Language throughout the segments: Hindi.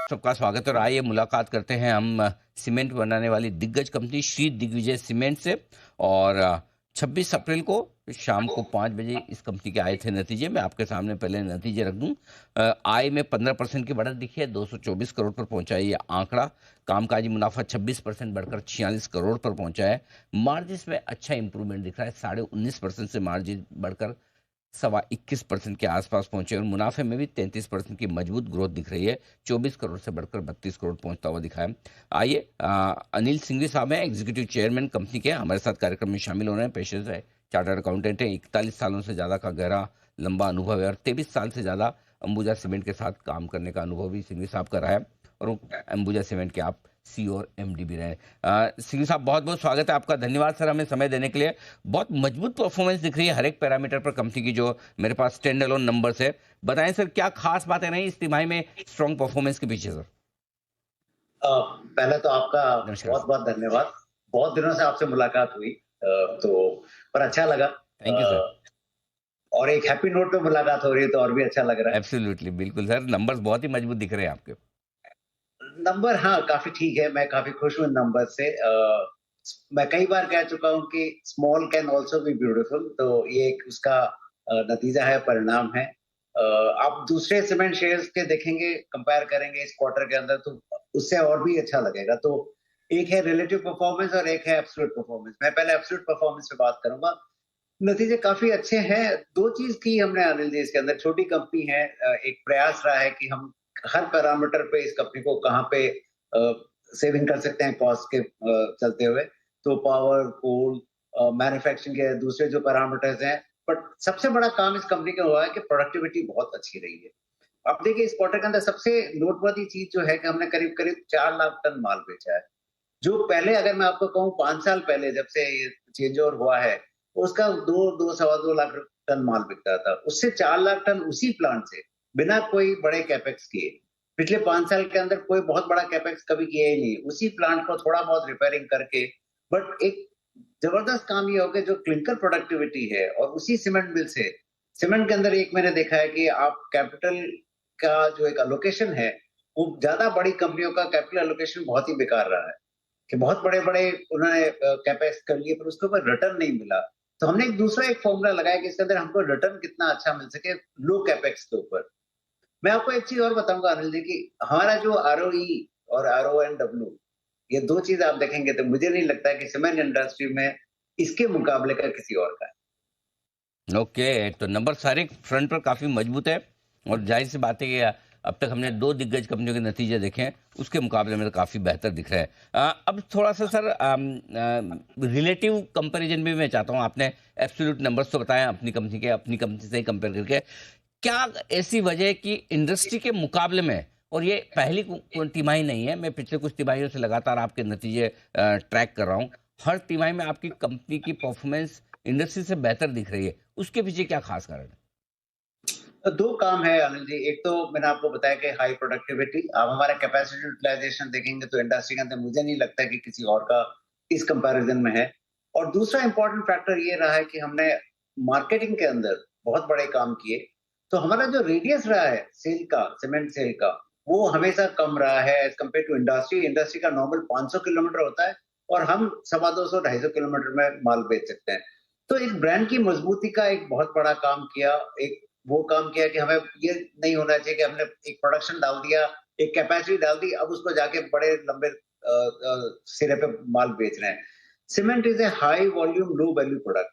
सबका स्वागत है और आइए मुलाकात करते हैं हम सीमेंट बनाने वाली दिग्गज कंपनी श्री दिग्विजय सीमेंट से। और 26 अप्रैल को शाम को 5 बजे इस कंपनी के आए थे नतीजे। मैं आपके सामने पहले नतीजे रख दूं। आय में 15% की बढ़त दिखी है, 224 करोड़ पर पहुंचा है ये आंकड़ा। कामकाजी मुनाफा 26% बढ़कर 46 करोड़ पर पहुंचा है। मार्जिन में अच्छा इंप्रूवमेंट दिख रहा है, 19.5% से मार्जिन बढ़कर 21% के आसपास पहुंचे और मुनाफे में भी 33% की मजबूत ग्रोथ दिख रही है। 24 करोड़ से बढ़कर 32 करोड़ पहुंचता हुआ दिखा है। आइए, अनिल सिंघवी साहब हैं, एग्जीक्यूटिव चेयरमैन कंपनी के, हमारे साथ कार्यक्रम में शामिल हो रहे हैं। पेशे से चार्टर्ड अकाउंटेंट है, 41 सालों से ज़्यादा का गहरा लंबा अनुभव है और 23 साल से ज़्यादा अंबुजा सीमेंट के साथ काम करने का अनुभव भी सिंघवी साहब का रहा है। और अंबुजा सीमेंट के आप CEO और MD भी रहे। सिंघवी साहब, बहुत बहुत स्वागत है आपका। धन्यवाद सर हमें समय देने के लिए। बहुत मजबूत परफॉर्मेंस दिख रही है हर एक पैरामीटर पर कंपनी की, जो मेरे पास स्टैंड अलोन नंबर्स है। बताएं सर, क्या खास बातें रही इस तिमाही में स्ट्रॉन्ग परफॉर्मेंस के पीछे सर? पहले तो आपका नमस्कार बहुत सर। बहुत धन्यवाद। बहुत दिनों से आपसे मुलाकात हुई, तो पर अच्छा लगा। Thank you sir. और एक हैप्पी नोट पे मुलाकात हो रही है तो और भी अच्छा लग रहा है। एब्सोल्युटली, बिल्कुल सर, नंबर्स बहुत ही मजबूत दिख रहे हैं आपके। नंबर, हाँ, काफी ठीक है। मैं काफी खुश हूँ इन नंबर से। मैं कई बार कह चुका हूँ कि small can also be beautiful, तो ये एक उसका नतीजा है, परिणाम है। आप दूसरे सीमेंट शेयर्स के देखेंगे, कंपेयर करेंगे इस क्वार्टर के अंदर, तो उससे और भी अच्छा लगेगा। तो एक है रिलेटिव परफॉर्मेंस और एक है एब्सोल्यूट परफॉर्मेंस। मैं पहले एब्सोल्यूट परफॉर्मेंस पे बात करूंगा। नतीजे काफी अच्छे हैं। 2 चीज़ की हमने अनिल जी इसके अंदर, छोटी कंपनी है, एक प्रयास रहा है कि हम हर पैरामीटर पे इस कंपनी को कहाँ पे सेविंग कर सकते हैं कॉस्ट के चलते हुए। तो पावर, कोल, मैन्युफैक्चरिंग के दूसरे जो पैरामीटर्स हैं, बट सबसे बड़ा काम इस कंपनी का हुआ है कि प्रोडक्टिविटी बहुत अच्छी रही है। अब देखिए इस क्वार्टर के अंदर सबसे नोटवर्दी चीज़ जो है कि हमने करीब-करीब 4 लाख टन माल बेचा है। जो पहले, अगर मैं आपको कहूँ 5 साल पहले जब से ये चेंज ओवर हुआ है, उसका 2 सवा 2 लाख टन माल बिकता था। उससे 4 लाख टन उसी प्लांट से, बिना कोई बड़े कैपेक्स किए। पिछले 5 साल के अंदर कोई बहुत बड़ा कैपेक्स कभी किया ही नहीं। उसी प्लांट को थोड़ा बहुत रिपेयरिंग करके, बट एक जबरदस्त काम ये हो गया, जो क्लिंकर प्रोडक्टिविटी है और उसी सीमेंट मिल से, सीमेंट के अंदर एक मैंने देखा है कि आप कैपिटल का जो एक एलोकेशन है, वो ज़्यादा बड़ी कंपनियों का कैपिटल एलोकेशन बहुत ही बेकार रहा है। कि बहुत बड़े-बड़े उन्होंने कैपेक्स कर लिए, पर उसके ऊपर रिटर्न नहीं मिला। तो हमने एक दूसरा एक फ़ॉर्मूला लगाया कि इसके अंदर हमको रिटर्न कितना अच्छा मिल सके लो कैपेक्स के ऊपर। मैं आपको एक चीज़ और बताऊँगा अनिल जी, कि हमारा जो आरओई और आरओएनडब्ल्यू, ये 2 चीज़ आप देखेंगे तो मुझे नहीं लगता है कि सीमेंट इंडस्ट्री में इसके मुकाबले का किसी और का है। ओके, तो नंबर सारे फ्रंट पर काफ़ी मजबूत है। और जाहिर सी बात है कि अब तक हमने 2 दिग्गज कंपनियों के नतीजे देखे हैं, उसके मुकाबले में तो काफ़ी बेहतर दिख रहा है। अब थोड़ा सा सर रिलेटिव कंपैरिजन भी मैं चाहता हूँ। आपने एब्सोल्यूट नंबर्स तो बताए अपनी कंपनी के, अपनी कंपनी से ही कंपेयर करके। क्या ऐसी वजह है कि इंडस्ट्री के मुकाबले में, और ये पहली तिमाही नहीं है, मैं पिछले कुछ तिमाहियों से लगातार आपके नतीजे ट्रैक कर रहा हूँ, हर तिमाही में आपकी कंपनी की परफॉर्मेंस इंडस्ट्री से बेहतर दिख रही है, उसके पीछे क्या खास कारण है? 2 काम है अनिल जी। एक तो मैंने आपको बताया कि हाई प्रोडक्टिविटी। आप हमारा कैपेसिटी यूटिलाइजेशन देखेंगे तो इंडस्ट्री के अंदर मुझे नहीं लगता कि किसी और का इस कंपैरिजन में है। और दूसरा इंपॉर्टेंट फैक्टर ये रहा है कि हमने मार्केटिंग के अंदर बहुत बड़े काम किए। तो हमारा जो रेडियस रहा है सेल का, सीमेंट सेल का, वो हमेशा कम रहा है as compare to industry. Industry का नॉर्मल 500 किलोमीटर होता है और हम सवा 200 250 किलोमीटर में माल बेच सकते हैं। तो एक ब्रांड की मजबूती का एक बहुत बड़ा काम किया। एक वो काम किया कि हमें ये नहीं होना चाहिए कि हमने एक प्रोडक्शन डाल दिया, एक कैपेसिटी डाल दी, अब उसको जाके बड़े लंबे सिरे पे माल बेच रहे हैं। Cement is a high volume low value product.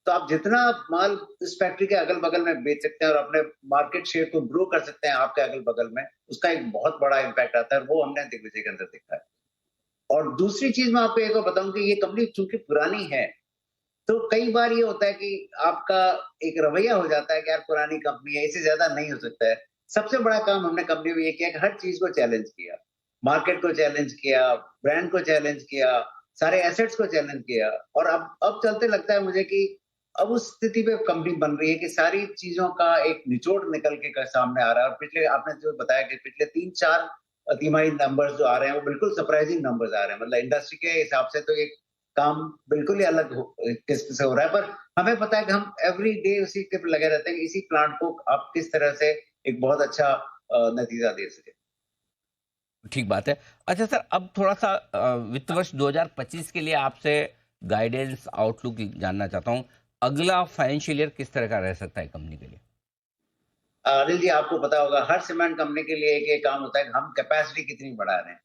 तो आप जितना माल इस फैक्ट्री के अगल-बगल में बेच सकते हैं और अपने मार्केट शेयर को ग्रो कर सकते हैं आपके अगल-बगल में, उसका एक बहुत बड़ा इम्पैक्ट आता है। वो हमने दिग्विजय के अंदर देखा है। और दूसरी चीज़ मैं आपको एक और बताऊँ कि ये कंपनी चूँकि पुरानी है, तो कई बार ये होता है कि आपका एक रवैया हो जाता है कि यार पुरानी कंपनी है, इससे ज़्यादा नहीं हो सकता है। सबसे बड़ा काम हमने कंपनी में ये किया कि हर चीज़ को चैलेंज किया। मार्केट को चैलेंज किया, ब्रांड को चैलेंज किया, सारे एसेट्स को चैलेंज किया। और अब चलते लगता है मुझे कि अब उस स्थिति पे कंपनी बन रही है कि सारी चीज़ों का एक निचोड़ निकल के सामने आ रहा है। और पिछले आपने जो बताया कि पिछले 3-4 तिमाही नंबर्स जो आ रहे हैं, वो बिल्कुल सरप्राइजिंग नंबर्स आ रहे हैं। मतलब इंडस्ट्री के हिसाब से तो एक काम बिल्कुल ही अलग किस्म से हो रहा है, पर हमें पता है कि हम एवरी डे उसी के पे लगे रहते हैं कि इसी प्लांट को आप किस तरह से एक बहुत अच्छा नतीजा दे सके। ठीक बात है। अच्छा सर, अब थोड़ा-सा वित्त वर्ष 2025 के लिए आपसे गाइडेंस, आउटलुक जानना चाहता हूँ। अगला फाइनेंशियल ईयर किस तरह का रह सकता है कंपनी के लिए? अनिल जी, आपको पता होगा हर सीमेंट कंपनी के लिए एक काम होता है कि हम कैपेसिटी कितनी बढ़ा रहे हैं।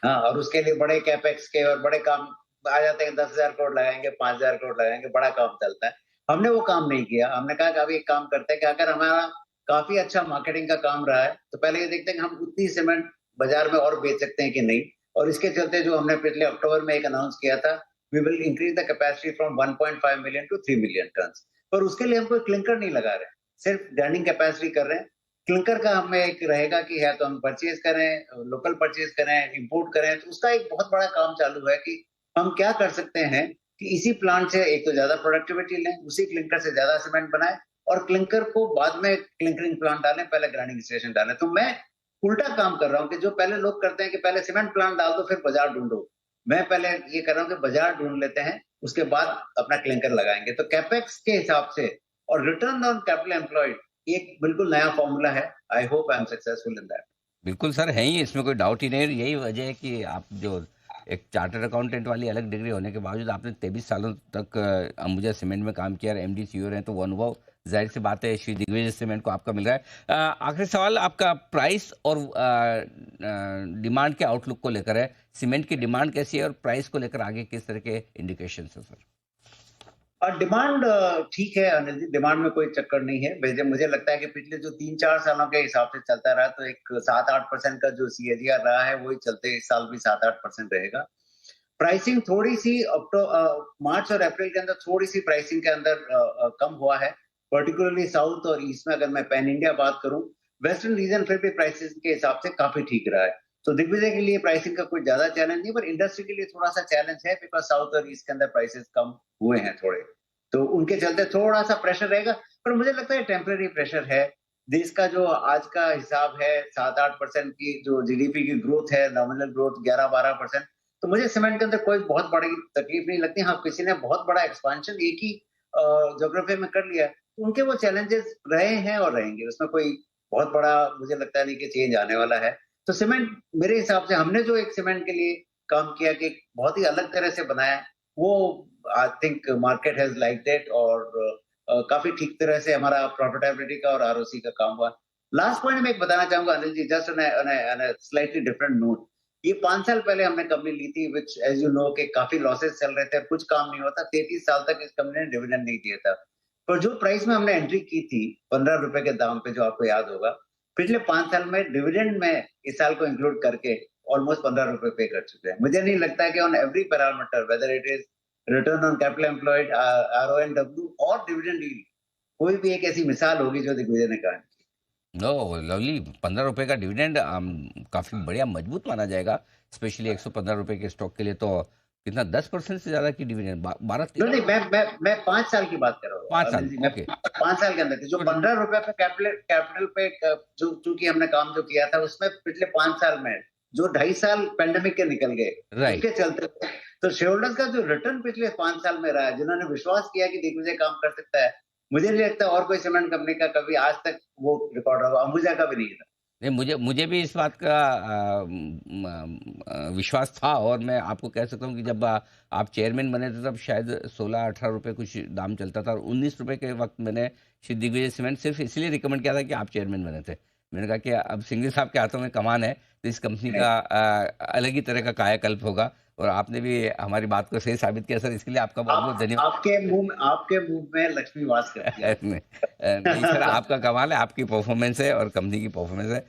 हाँ, और उसके लिए बड़े कैपेक्स के और बड़े काम आ जाते हैं, 10,000 करोड़ लगाएँगे, 5,000 करोड़ लगाएँगे, बड़ा काम चलता है। हमने वो काम नहीं किया। हमने कहा कि अभी एक काम करते हैं कि अगर हमारा काफ़ी अच्छा मार्केटिंग का काम रहा है, तो पहले ये देखते हैं कि हम उतनी सीमेंट बाज़ार में और बेच सकते हैं कि नहीं। और इसके चलते जो हमने पिछले अक्टूबर में एक अनाउंस किया था, we will increase the capacity from 1.5 million to 3 million tons. पर उसके लिए हम कोई क्लिंकर नहीं लगा रहे हैं, सिर्फ ग्राइंडिंग कैपेसिटी कर रहे हैं। क्लिंकर का हमें एक रहेगा कि या तो हम परचेज़ करें, लोकल परचेज़ करें, इम्पोर्ट करें, तो उसका एक बहुत बड़ा काम चालू है कि हम क्या कर सकते हैं कि इसी प्लांट से एक तो ज़्यादा प्रोडक्टिविटी लें, उसी क्लिंकर से ज़्यादा सीमेंट बनाएँ और क्लिंकर को बाद में क्लिंकरिंग प्लांट डालें, पहले ग्राइंडिंग स्टेशन डालें। तो मैं उल्टा काम कर रहा हूँ कि जो पहले लोग करते हैं कि पहले सीमेंट प्लांट डाल दो, फिर बाज़ार ढूँढो। मैं पहले ये कर रहा हूँ कि बाज़ार ढूँढ लेते हैं, उसके बाद अपना क्लिंकर लगाएँगे। तो कैपेक्स के हिसाब से और रिटर्न ऑन कैपिटल एम्प्लॉयड एक बिल्कुल नया फ़ॉर्मूला है। I hope I am successful in that. बिल्कुल सर, है ही, इसमें कोई डाउट ही नहीं है। यही वजह है कि आप जो एक चार्टर्ड अकाउंटेंट वाली अलग डिग्री होने के बावजूद आपने 23 सालों तक अंबुजा सीमेंट में काम किया और एमडी सीईओ रहे, तो वो अनुभव जाहिर सी बात है श्री दिग्विजय सीमेंट को आपका मिल रहा है। आखिरी सवाल आपका प्राइस और डिमांड के आउटलुक को लेकर है। सीमेंट की डिमांड कैसी है और प्राइस को लेकर आगे किस तरह के इंडिकेशन है सर? और डिमांड ठीक है अनिल जी, डिमांड में कोई चक्कर नहीं है। वैसे मुझे लगता है कि पिछले जो 3-4 सालों के हिसाब से चलता रहा, तो एक 7-8% का जो सीएजीआर रहा है, वही चलते इस साल भी 7-8% रहेगा। प्राइसिंग थोड़ी-सी मार्च और अप्रैल के अंदर थोड़ी-सी प्राइसिंग के अंदर कम हुआ है, पर्टिकुलरली साउथ और ईस्ट में। अगर मैं पैन इंडिया बात करूँ, वेस्टर्न रीजन फिर भी प्राइसेज़ के हिसाब से काफ़ी ठीक रहा है। तो दिग्विजय के लिए प्राइसिंग का कोई ज़्यादा चैलेंज नहीं, पर इंडस्ट्री के लिए थोड़ा-सा चैलेंज है बिकॉज़ साउथ और ईस्ट के अंदर प्राइसेज़ कम हुए हैं थोड़े। तो उनके चलते थोड़ा-सा प्रेशर रहेगा, पर मुझे लगता है टेम्परेरी प्रेशर है। देश का जो आज का हिसाब है 7-8% की जो जीडीपी की ग्रोथ है, नॉमिनल ग्रोथ 11-12%, तो मुझे सीमेंट के अंदर कोई बहुत बड़ी तकलीफ नहीं लगती। हाँ, किसी ने बहुत बड़ा एक्सपेंशन एक ही ज्योग्राफी में कर लिया है, तो उनके वो चैलेंजेस रहे हैं और रहेंगे। उसमें कोई बहुत बड़ा मुझे लगता नहीं कि चेंज आने वाला है। तो सीमेंट मेरे हिसाब से हमने जो एक सीमेंट के लिए काम किया कि बहुत ही अलग तरह से बनाया, वो I think market has liked it और काफ़ी ठीक तरह से हमारा प्रॉफिटेबिलिटी का और आरओसी का काम हुआ। लास्ट पॉइंट मैं एक बताना चाहूँगा Anil ji, just on a slightly different note. ये 5 साल पहले हमने कंपनी ली थी व्हिच एज़ यू नो कि काफ़ी लॉसेस चल रहे थे, कुछ काम नहीं होता। 33 साल तक इस कंपनी ने डिविडेंड नहीं दिया था। पर जो प्राइस में हमने एंट्री की थी, ₹15 के दाम पे, जो आपको याद होगा, पिछले 5 साल में डिविडेंड में इस साल को इंक्लूड करके ऑलमोस्ट ₹15 पे कर चुके हैं। मुझे नहीं लगता है कि on every parameter whether it is return on capital employed, RONW और डिविडेंड यील्ड, कोई भी एक ऐसी मिसाल होगी जो दिग्विजय ने कायम की। No, lovely. ₹15 का डिविडेंड काफ़ी बढ़िया मजबूत माना जाएगा, स्पेशली ₹115 के स्टॉक के लिए। तो कितना, 10% से ज़्यादा की डिविडेंड, 12-13? नहीं, मैं 5 साल की बात कर रहा हूँ 5 अनिल साल, जी। मैं ओके। 5 साल के अंदर थी, जो गुड। ₹15 पे कैपिटल पे जो चूँकि हमने काम जो किया था, उसमें पिछले 5 साल में जो 2.5 साल पैंडेमिक के निकल गए, राइट। उसके चलते तो शेयरहोल्डर्स का जो रिटर्न पिछले 5 साल में रहा है, जिन्होंने विश्वास किया कि दिग्विजय काम कर सकता है, मुझे नहीं लगता और कोई सीमेंट कंपनी का कभी आज तक वो रिकॉर्ड होगा। अंबुजा का भी नहीं था। नहीं, मुझे मुझे भी इस बात का विश्वास था, और मैं आपको कह सकता हूँ कि जब आप चेयरमैन बने थे तब शायद 16-18 रुपये कुछ दाम चलता था, और 19 रुपये के वक्त मैंने श्री दिग्विजय सीमेंट सिर्फ इसलिए रिकमेंड किया था कि आप चेयरमैन बने थे। मैंने कहा कि अब सिंघवी साहब के हाथों में कमान है, तो इस कंपनी का अलग ही तरह का कायाकल्प होगा, और आपने भी हमारी बात को सही साबित किया सर, इसके लिए आपका बहुत बहुत धन्यवाद। आपके मुँह में लक्ष्मी वास करती है। नहीं नहीं सर, आपका कमाल है, आपकी परफॉर्मेंस है और कंपनी की परफॉर्मेंस है।